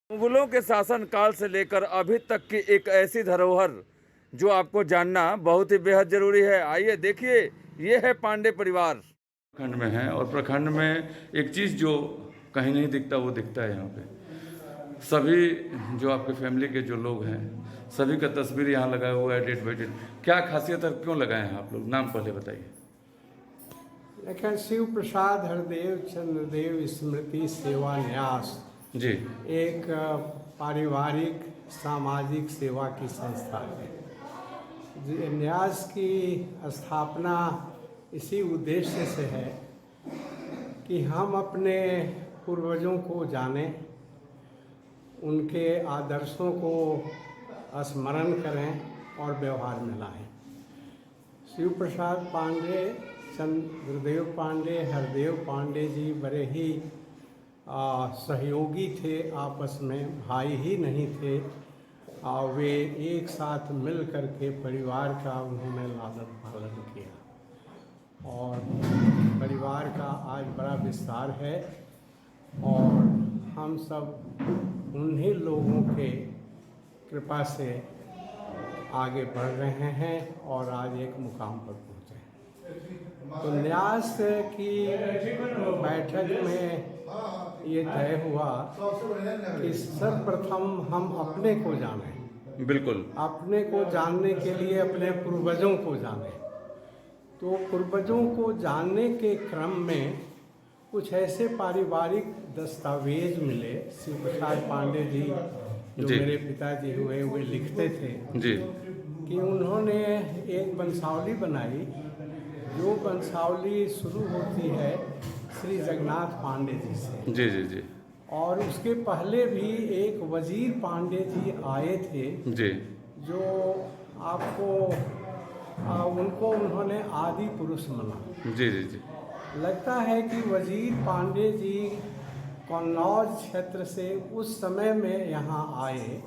मुगलों के शासन काल से लेकर अभी तक की एक ऐसी धरोहर जो आपको जानना बहुत ही बेहद जरूरी है। आइए देखिए, ये है पांडे परिवार। प्रखंड में है और प्रखंड में एक चीज़ जो कहीं नहीं दिखता वो दिखता है यहाँ पे। सभी जो आपके फैमिली के जो लोग हैं सभी का तस्वीर यहाँ लगाया हुआ है डेट बाई डेट। क्या खासियत है, क्यों लगाए हैं आप लोग? नाम पहले बताइए। लेकिन शिव प्रसाद हरदेव चंद्रदेव स्मृति सेवा न्यास जी एक पारिवारिक सामाजिक सेवा की संस्था है। न्यास की स्थापना इसी उद्देश्य से है कि हम अपने पूर्वजों को जानें, उनके आदर्शों को स्मरण करें और व्यवहार में लाएं। शिव प्रसाद पांडे, चंद्रदेव पांडे, हरदेव पांडे जी बड़े ही सहयोगी थे, आपस में भाई ही नहीं थे। वे एक साथ मिल कर के परिवार का उन्होंने लालन पालन किया और परिवार का आज बड़ा विस्तार है और हम सब उन्हीं लोगों के कृपा से आगे बढ़ रहे हैं और आज एक मुकाम पर पहुँचे। तो न्यास की बैठक में ये तय हुआ कि सर्वप्रथम हम अपने को जानें। बिल्कुल। अपने को जानने के लिए अपने पूर्वजों को जानें। तो पूर्वजों को जानने के क्रम में कुछ ऐसे पारिवारिक दस्तावेज मिले। शिव प्रसाद पांडे जी जो मेरे पिताजी हुए वे लिखते थे जी कि उन्होंने एक वंशावली बनाई, जो वंशावली शुरू होती है श्री जगन्नाथ पांडे जी से। जी जी जी। और उसके पहले भी एक वजीर पांडे जी आए थे जी जो आपको उनको उन्होंने आदि पुरुष माना। जी जी जी। लगता है कि वजीर पांडे जी कन्नौज क्षेत्र से उस समय में यहाँ आए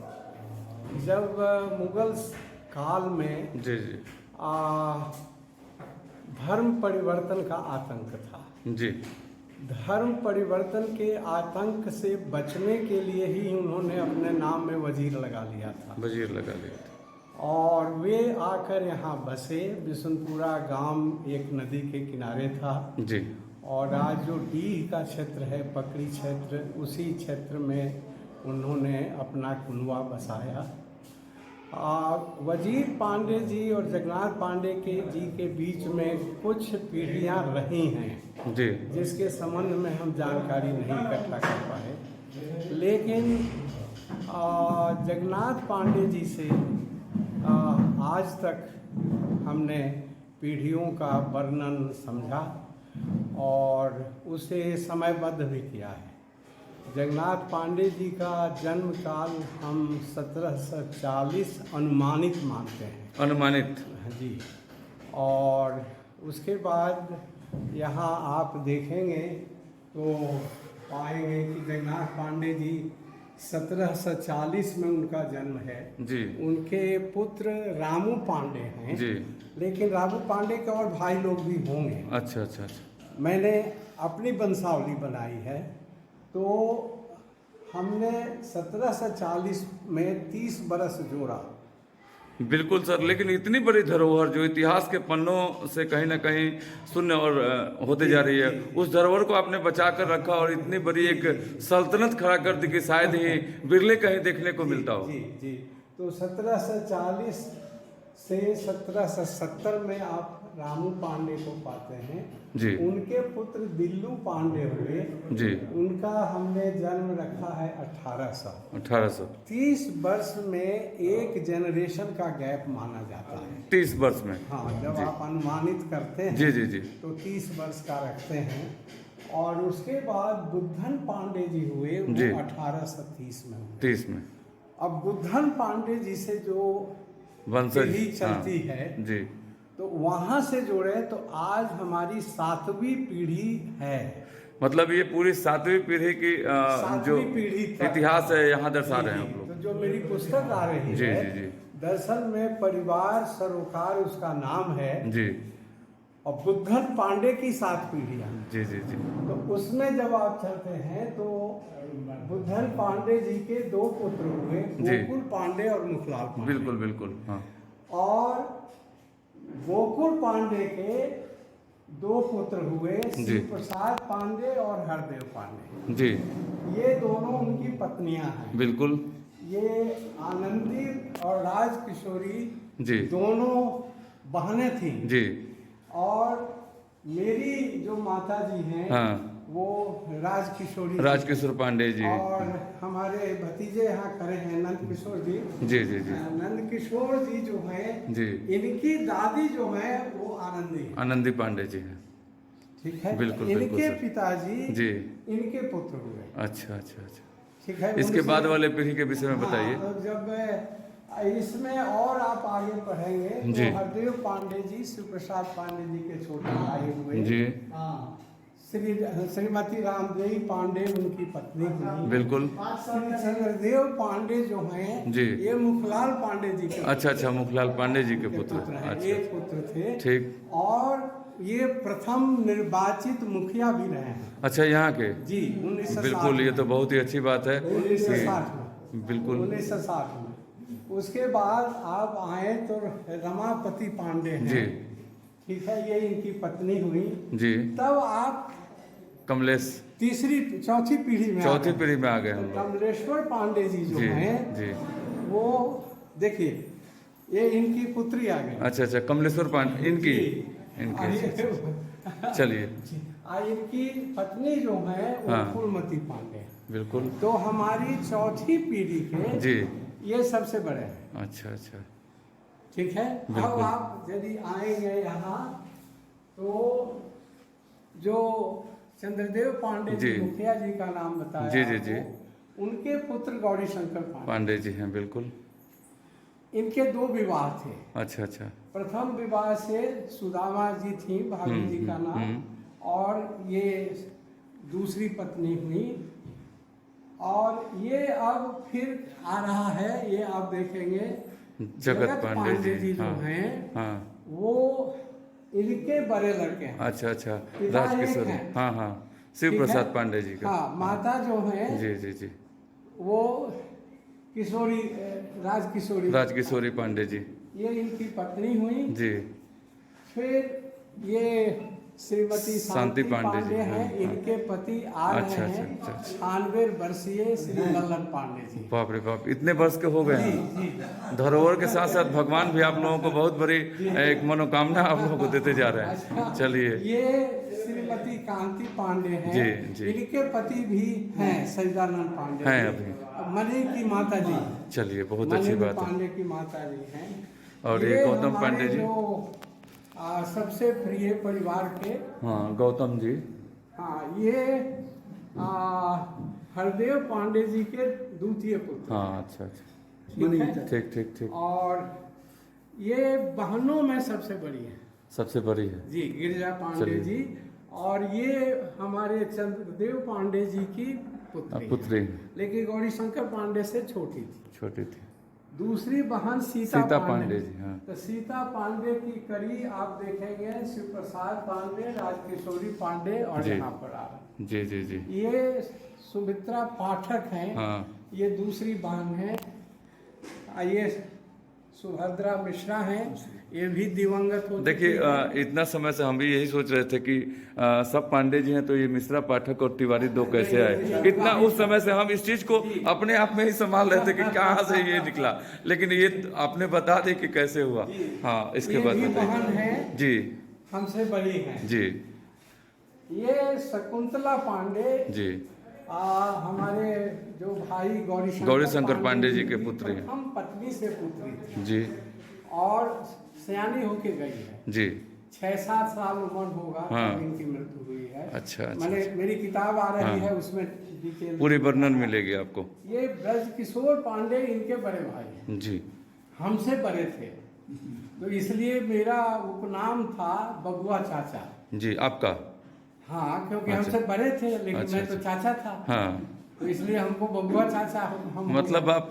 जब मुगल काल में जी जी धर्म परिवर्तन का आतंक था। जी। धर्म परिवर्तन के आतंक से बचने के लिए ही उन्होंने अपने नाम में वजीर लगा लिया था। वजीर लगा लिया था। और वे आकर यहाँ बसे। बिशनपुरा गांव एक नदी के किनारे था जी। और आज जो डीह का क्षेत्र है, पकड़ी क्षेत्र, उसी क्षेत्र में उन्होंने अपना कुनवा बसाया। वजीर पांडे जी और जगन्नाथ पांडे जी के बीच में कुछ पीढ़ियां रही हैं जी, जिसके संबंध में हम जानकारी नहीं इकट्ठा कर पाए। लेकिन जगन्नाथ पांडे जी से आज तक हमने पीढ़ियों का वर्णन समझा और उसे समयबद्ध भी किया है। जगन्नाथ पांडे जी का जन्म काल हम 1740 अनुमानित मानते हैं। अनुमानित? जी। और उसके बाद यहाँ आप देखेंगे तो पाएंगे कि जगन्नाथ पांडे जी 1740 में उनका जन्म है। जी। उनके पुत्र रामू पांडे हैं जी। लेकिन रामू पांडे के और भाई लोग भी होंगे। अच्छा अच्छा अच्छा। मैंने अपनी वंशावली बनाई है तो हमने 1740 में 30 बरस जोड़ा। बिल्कुल सर, लेकिन इतनी बड़ी धरोहर जो इतिहास के पन्नों से कहीं ना कहीं शून्य और होते जा रही है, उस धरोहर को आपने बचा कर रखा और इतनी बड़ी एक सल्तनत खड़ा कर दी कि शायद ही बिरले कहीं देखने को मिलता हो। जी जी। तो 1740 से 1770 में आप रामू पांडे को पाते हैं जी। उनके पुत्र दिल्लू पांडे हुए जी। उनका हमने जन्म रखा है 1800। 30 वर्ष में एक जनरेशन का गैप माना जाता है। 30 वर्ष में? हाँ, जब आप अनुमानित करते हैं जी जी जी तो 30 वर्ष का रखते हैं। और उसके बाद बुद्धन पांडे जी हुए 1830 में। 30 में। अब बुद्धन पांडे जी से जो वंशज चलती है जी, तो वहां से जोड़े तो आज हमारी 7वीं पीढ़ी है। मतलब ये पूरी 7वीं पीढ़ी की जो पीढ़ी इतिहास है यहाँ दर्शा रहे हैं आप लोग। तो जो मेरी पुस्तक आ रही जी है जी जी दरअसल में परिवार सरोकार उसका नाम है जी। और बुद्धन पांडे की 7 पीढ़ियां। जी जी जी। तो उसमें जब आप चलते हैं तो बुद्धन पांडे जी के दो पुत्र हुए, जी। गोकुल पांडे और मुखलाल पांडे। बिल्कुल बिल्कुल, हाँ। और गोकुल पांडे के दो पुत्र हुए, श्री प्रसाद पांडे और हरदेव पांडे जी। ये दोनों उनकी पत्नियां हैं। बिल्कुल ये आनंदी और राजकिशोरी जी। दोनों बहनें थीं। जी। और मेरी जो माता जी हैं, हाँ। वो राजकिशोरी राजकिशोर पांडे जी। और हमारे भतीजे यहाँ खड़े हैं नंद किशोर जी। जी जी जी। नंद किशोर जी जो हैं, जी। इनकी दादी जो है वो आनंदी है। आनंदी पांडे जी हैं। ठीक है। बिल्कुल, बिल्कुल इनके सर। पिताजी जी। इनके पुत्र हुए। अच्छा अच्छा अच्छा। ठीक है। इसके उनसे- बाद वाले पीढ़ी के विषय में बताइए। हाँ, तो जब इसमें और आप आगे पढ़ेंगे जी। तो हरदेव पांडे जी शिवप्रसाद पांडे जी के छोटे भाई हुए। जी। हाँ। श्रीमती रामदेवी पांडे उनकी पत्नी हुई। बिल्कुल। श्री चंद्रदेव पांडे जो हैं, जी। ये मुखलाल पांडे जी के अच्छा अच्छा, मुखलाल पांडे जी के के पुत्र। हैं। अच्छा एक पुत्र थे। ठीक। और ये प्रथम निर्वाचित मुखिया भी रहे हैं। अच्छा, यहाँ के? जी, 1960 बिल्कुल, ये तो बहुत ही अच्छी बात है। 1960 में। बिल्कुल। 1960 में। उसके बाद आप आए तो रमापति पांडे हैं। जी। ठीक है, ये इनकी पत्नी हुई। जी। तब आप कमलेश चौथी पीढ़ी में चौथी पीढ़ी में आ गए हम लोग। कमलेश्वर पांडे जी जो जी हैं, जी। वो देखिए, ये इनकी पुत्री आ गई। अच्छा अच्छा, कमलेश्वर पांडे इनकी चलिए। इनकी पत्नी जो है वो हाँ। फूलमती पांडे। बिल्कुल। तो हमारी चौथी पीढ़ी के जी। ये सबसे बड़े हैं। अच्छा अच्छा। ठीक है। अब बिल्कुल। आप यदि आएंगे यहाँ तो जो चंद्रदेव पांडे जी जी। मुखिया जी का नाम बताया जी जी जी। आपको, उनके पुत्र गौरी शंकर पांडे। पांडे जी हैं। बिल्कुल। इनके दो विवाह थे। अच्छा अच्छा। प्रथम विवाह से सुदामा जी थी, भाभी जी का नाम, और ये दूसरी पत्नी हुई। और ये अब फिर आ रहा है, ये आप देखेंगे जगत पांडे जी। जो हाँ हैं, हाँ। वो इनके बड़े लड़के हैं। अच्छा अच्छा, पिता राजकिशोर। एक हैं। हाँ हाँ, शिव ठीक प्रसाद है? पांडे जी का। हाँ, माता जो है जी जी जी। वो किशोरी, राजकिशोरी राजकिशोरी पांडे जी। ये इनकी पत्नी हुई। जी। फिर ये श्रीमती शांति पांडे जी, हैं। हाँ, इनके पति आ रहे अच्छा, हैं अच्छा, अच्छा। 98 वर्षीय श्री लल्लन पांडे जी। बाप रे बाप, इतने वर्ष के हो गए जी हैं। जी। धरोहर के साथ साथ भगवान भी आप लोगों को बहुत बड़ी एक मनोकामना आप लोगों को देते जा रहे हैं। अच्छा, चलिए। ये श्रीमती कांति पांडे हैं। जी, जी। इनके पति भी हैं सचिदानंद पांडे हैं जी। अभी। मणि की माता जी, चलिए, बहुत अच्छी मणि बात है। पांडे की माता जी हैं। और ये गौतम हमारे पांडे जी। जो सबसे प्रिय परिवार के, हाँ, गौतम जी। हाँ, ये हरदेव पांडे जी के द्वितीय पुत्र। हाँ, अच्छा अच्छा, ठीक है? ठीक ठीक ठीक। और ये बहनों में सबसे बड़ी है। सबसे बड़ी है जी, गिरिजा पांडे चलिए। जी। और ये हमारे चंद्रदेव पांडे जी की पुत्री है। पुत्री लेकिन गौरी शंकर पांडे से छोटी थी। छोटी थी। दूसरी बहन सीता सीता पांडे पांडे जी, हाँ। तो सीता पांडे की कड़ी आप देखेंगे शिवप्रसाद पांडे, राजकिशोरी पांडे और जी। यहाँ पर आ रहा है। जी जी जी। ये सुमित्रा पाठक हैं। हाँ। ये दूसरी बहन है। ये सुभद्रा मिश्रा हैं। ये भी दिवंगत हो चुकी देखिए, हैं। इतना समय से हम भी यही सोच रहे थे कि सब पांडे जी हैं तो ये मिश्रा पाठक और तिवारी दो कैसे आए। इतना उस समय से हम इस चीज को अपने आप में ही संभाल रहे थे कि कहाँ से ये निकला, लेकिन ये आपने बता दी कि कैसे हुआ। हाँ, इसके ये बाद भी बताइए। बहन है, जी हमसे बड़ी है। जी ये शकुंतला पांडे जी। हमारे जो भाई गौरी शंकर पांडे जी के पुत्री हैं। हम पत्नी से पुत्री थी। जी और सयानी होके गई है। जी। 6-7 साल उम्र होगा हाँ। तब इनकी मृत्यु हुई है। अच्छा अच्छा, मैंने मेरी किताब आ रही हाँ। है, उसमें डिटेल पूरी वर्णन मिलेगी आपको। ये ब्रजकिशोर पांडे इनके बड़े भाई हैं। जी। हमसे बड़े थे, तो इसलिए मेरा उपनाम था बबुआ चाचा। जी, आपका? हाँ, क्योंकि अच्छा। हमसे बड़े थे, लेकिन अच्छा, मैं तो चाचा था। हाँ, तो इसलिए हमको बबुआ चाचा हम मतलब आप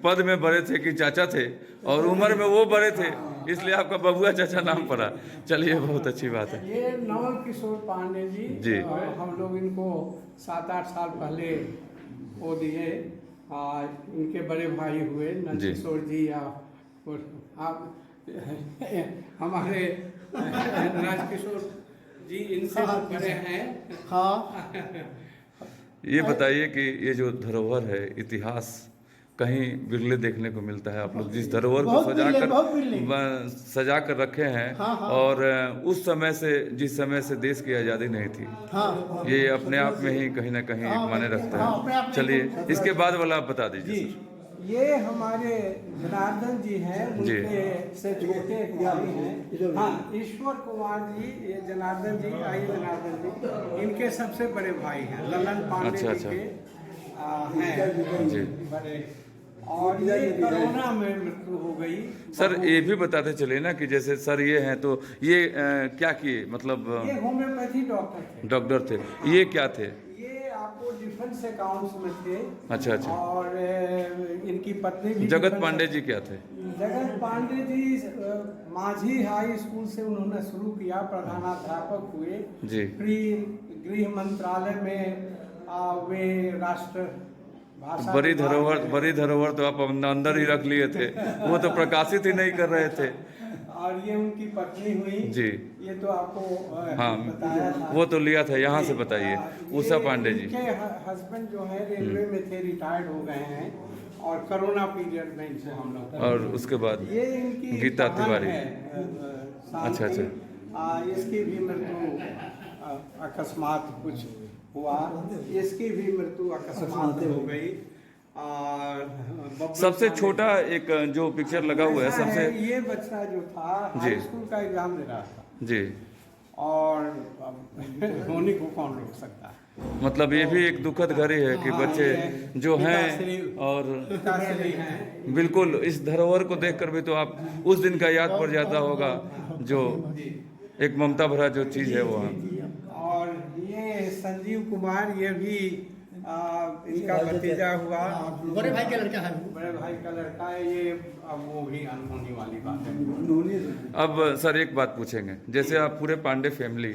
पद में बड़े थे कि चाचा थे, और उम्र में वो बड़े थे, इसलिए आपका बबुआ चाचा नाम पड़ा। चलिए, बहुत अच्छी बात है। ये नवल किशोर पांडे जी, जी। हम लोग इनको 7-8 साल पहले वो दिए। इनके बड़े भाई हुए नंदकिशोर जी या आप हमारे राजकिशोर जी, इनसे बड़े हैं। हाँ, ये बताइए कि ये जो धरोहर है, इतिहास कहीं बिरले देखने को मिलता है। आप लोग जिस धरोहर को बहुत बिरले। सजा कर रखे हैं, हाँ, हाँ। और उस समय से, जिस समय से देश की आज़ादी नहीं थी, हाँ, ये अपने आप में ही कहीं ना कहीं हाँ, एक माने रखते हाँ, अपने आप हैं। में चलिए इसके बाद वाला आप बता दीजिए जी, सर। ये हमारे जनार्दन जी हैं, जी। उनके से छोटे भाई हैं। हाँ, ईश्वर कुमार जी, ये जनार्दन जी, आइए जनार्दन जी, इनके सबसे बड़े भाई हैं, ललन पांडे अच्छा, जी अच्छा। के हैं जी बड़े। और ये कोरोना में मृत्यु हो गई। सर, ये भी बताते चले ना कि जैसे सर ये हैं, तो ये क्या किए, मतलब ये होम्योपैथी डॉक्टर थे। डॉक्टर थे, ये क्या थे? ये आपको डिफेंस अकाउंट्स में थे। अच्छा, अच्छा। और इनकी पत्नी भी जगत डिफेंस- पांडे जी क्या थे? जगत पांडे जी माझी हाई स्कूल से उन्होंने शुरू किया, प्रधानाध्यापक हुए। जी। प्री गृह मंत्रालय में वे राष्ट्र भाषा बड़ी विभाग धरोहर, में- बड़ी धरोहर तो आप अंदर ही रख लिए थे, वो तो प्रकाशित ही नहीं कर रहे थे। और ये उनकी पत्नी हुई। जी। ये तो आपको हाँ, बताया था। वो तो लिया था। यहाँ से जी, बताइए, ये उषा पांडे जी। इनके हस्बैंड जो है रेलवे में थे, रिटायर्ड हो गए हैं, और कोरोना पीरियड में इनको हम लोग। और उसके बाद ये इनकी गीता बहन तिवारी। है, शांति। अच्छा। इसकी भी मृत्यु अकस्मात कुछ हुआ, इसकी भी मृत्यु अकस्मात हो गई। और बब्बन सबसे पांडे- छोटा एक जो पिक्चर लगा हुआ है, ऐसा सबसे ये बच्चा जो था जी। हाई स्कूल का एग्जाम दे रहा था, जी, और होने को कौन रोक सकता है। मतलब ये भी एक दुखद घड़ी है कि हाँ, बच्चे ये जो पिताश्री- हैं, और पिताश्री हैं। बिल्कुल इस धरोहर को देखकर भी तो आप उस दिन का याद पड़ जाता होगा, जो एक ममता भरा जो चीज़ है वो। और ये संजीव कुमार, ये भी इनका भतीजा हुआ, बड़े भाई का लड़का है। बड़े भाई का लड़का है ये। अब वो भी अनहोनी वाली बात है। अब सर एक बात पूछेंगे, जैसे आप पूरे पांडे फैमिली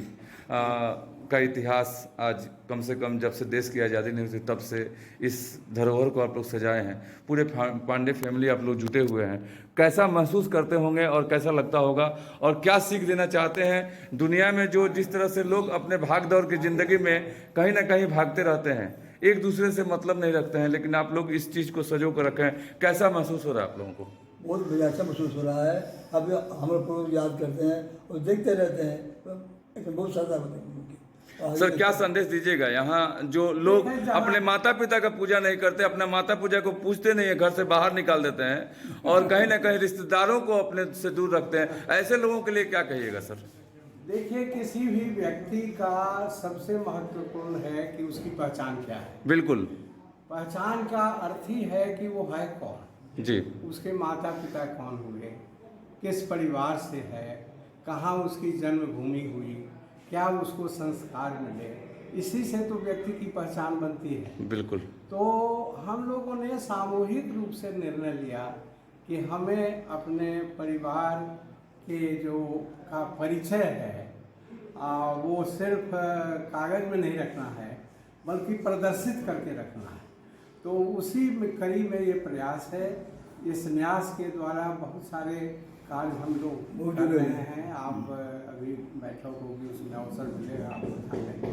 का इतिहास आज कम से कम जब से देश की आज़ादी नहीं हुई तब से इस धरोहर को आप लोग सजाए हैं, पूरे पांडे फैमिली आप लोग जुटे हुए हैं, कैसा महसूस करते होंगे और कैसा लगता होगा, और क्या सीख देना चाहते हैं दुनिया में, जो जिस तरह से लोग अपने भाग दौड़ की ज़िंदगी में कहीं ना कहीं भागते रहते हैं, एक दूसरे से मतलब नहीं रखते हैं, लेकिन आप लोग इस चीज़ को सजो कर रखे हैं, कैसा महसूस हो रहा है आप लोगों को? बहुत बढ़िया, अच्छा महसूस हो रहा है। अभी हम लोग याद करते हैं और देखते रहते हैं, लेकिन बहुत सारा सर क्या संदेश दीजिएगा यहाँ जो लोग अपने माता पिता का पूजा नहीं करते, अपने माता पिता को पूछते नहीं है, घर से बाहर निकाल देते हैं, और कहीं ना कहीं रिश्तेदारों को अपने से दूर रखते हैं, ऐसे लोगों के लिए क्या कहिएगा सर? देखिए, किसी भी व्यक्ति का सबसे महत्वपूर्ण है कि उसकी पहचान क्या है। बिल्कुल। पहचान का अर्थ ही है कि वो है कौन, जी। उसके माता पिता कौन हुए, किस परिवार से है, कहाँ उसकी जन्मभूमि हुई, क्या उसको संस्कार मिले, इसी से तो व्यक्ति की पहचान बनती है। बिल्कुल। तो हम लोगों ने सामूहिक रूप से निर्णय लिया कि हमें अपने परिवार के जो का परिचय है वो सिर्फ कागज़ में नहीं रखना है, बल्कि प्रदर्शित करके रखना है। तो उसी में कड़ी में ये प्रयास है। इस न्यास के द्वारा बहुत सारे कार्य हम लोग कर रहे हैं। आप अभी बैठक होगी, उसमें अवसर मिलेगा, आप उठाएंगे।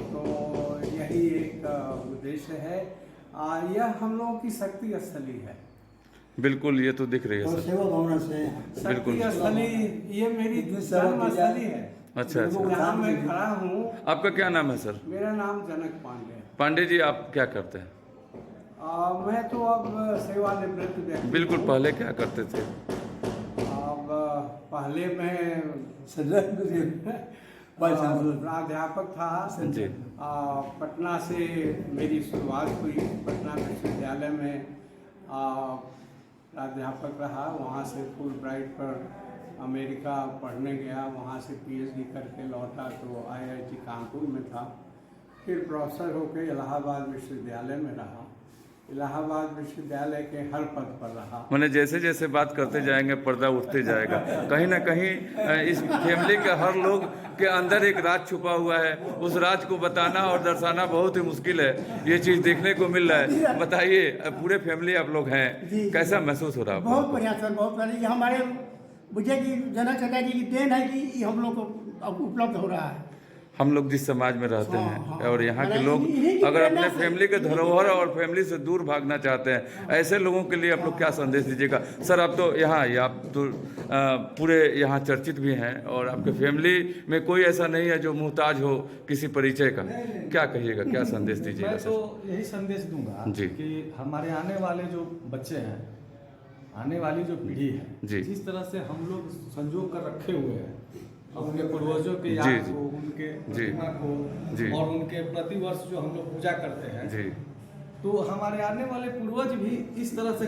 तो यही एक उद्देश्य है। यह हम लोगों की शक्ति स्थली है। बिल्कुल, ये तो दिख रही है और सर। सेवा भावना से बिल्कुल। शक्ति स्थली ये मेरी जन्म स्थली है। अच्छा, अच्छा। जहाँ मैं खड़ा हूँ। आपका क्या नाम है सर? मेरा नाम जनक पांडे है। पांडे जी, आप क्या करते हैं? मैं तो अब सेवानिवृत्त व्यक्ति हूँ। बिल्कुल, पहले क्या करते थे? अब पहले मैं प्राध्यापक था जी। पटना से मेरी शुरुआत हुई। पटना विश्वविद्यालय में प्राध्यापक रहा। वहाँ से फुल ब्राइट पर अमेरिका पढ़ने गया, वहाँ से पीएचडी करके लौटा तो आईआईटी कानपुर में था। फिर प्रोफेसर होकर इलाहाबाद विश्वविद्यालय में रहा। इलाहाबाद विश्वविद्यालय के हर पद पर रहा। मैंने जैसे जैसे बात करते जाएंगे पर्दा उठते जाएगा। कहीं ना कहीं इस फैमिली के हर लोग के अंदर एक राज छुपा हुआ है, उस राज को बताना और दर्शाना बहुत ही मुश्किल है। ये चीज़ देखने को मिल रहा है। बताइए, पूरे फैमिली आप लोग हैं, कैसा महसूस हो रहा है आपको? बहुत बढ़िया सर, बहुत बढ़िया। ये हमारे बुझे की जनक चचा जी की देन है कि ये हम लोग को अब उपलब्ध हो रहा है। हम लोग जिस समाज में रहते हाँ, हैं हाँ। और यहाँ के मतलब लोग इन्हीं की अगर प्रेरणा अपने से- फैमिली के धरोहर और फैमिली से दूर भागना चाहते हैं, ऐसे लोगों के लिए आप लोग क्या संदेश दीजिएगा? सर, आप तो यहाँ आप तो पूरे यहाँ चर्चित भी हैं और आपके फैमिली में कोई ऐसा नहीं है जो मुहताज हो किसी परिचय का। क्या कहिएगा, क्या संदेश दीजिएगा मैं सर? तो यही संदेश दूंगा जी। कि हमारे आने वाले जो बच्चे हैं, आने वाली जो पीढ़ी है, जी। जिस तरह से हम लोग संजो कर रखे हुए हैं अपने पूर्वजों के जी, याद जी। को, उनके जी। प्रतिमा जी। को और उनके प्रतिवर्ष जो हम लोग पूजा करते हैं, जी। तो हमारे आने वाले पूर्वज भी इस तरह से